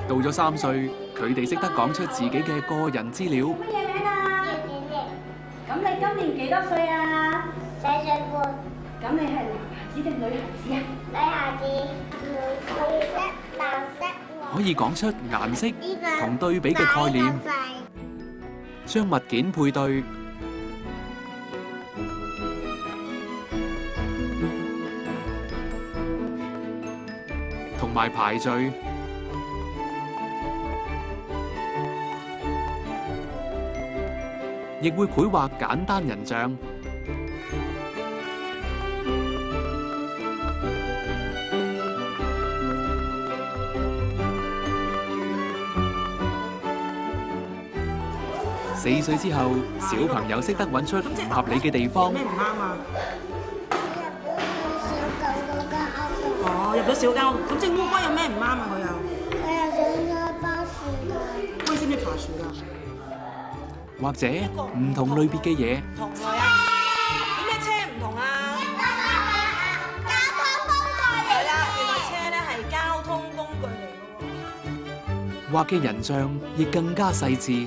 到咗3歲，佢哋識得講出自己嘅個人資料。乜嘢名啊？咁你今年幾多歲啊4歲半。咁你係男孩子定女孩子啊？女孩子，綠色、藍色。可以講出顏色同對比嘅概念，將物件配對，同埋排序。亦會繪畫簡單人像。4歲之後，小朋友識得揾出唔合理嘅地方。咩唔啱啊？入咗小狗屋。哦，入咗小間屋。咁隻烏龜有咩唔啱啊？佢又想巴士㗎。龜識唔識爬樹㗎？或者唔同類別嘅嘢，同類啊？點解車唔同啊？交通工具係啦，原來車咧係交通工具嚟㗎喎。畫嘅人像亦更加細緻。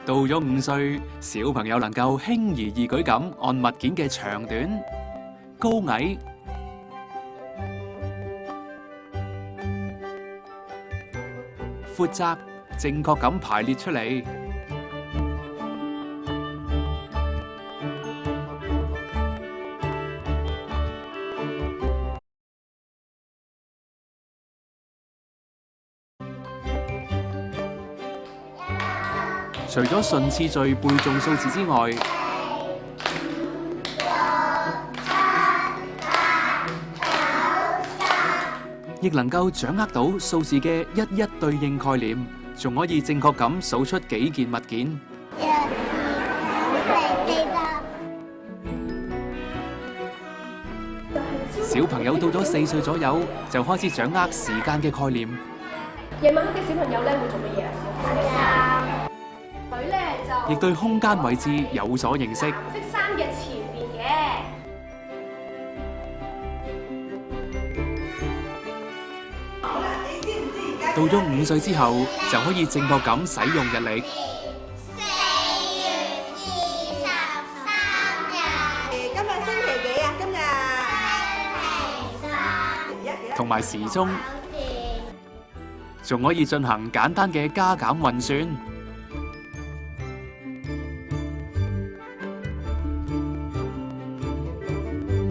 到咗5歲，小朋友能夠輕而易舉咁按物件嘅長短、高矮、闊窄，正確咁排列出嚟。除咗順次序背誦數字之外，亦能夠掌握到數字嘅一一對應概念，仲可以正確咁數出幾件物件。小朋友到咗4歲左右，就開始掌握時間嘅概念。夜晚黑嘅小朋友咧會做乜嘢啊？佢咧就亦對空間位置有所認識。即山嘅前邊嘅。到咗5歲之後，就可以正確咁使用日曆。4月23日。今日星期幾啊？今日同埋時鐘，仲可以進行簡單嘅加減運算。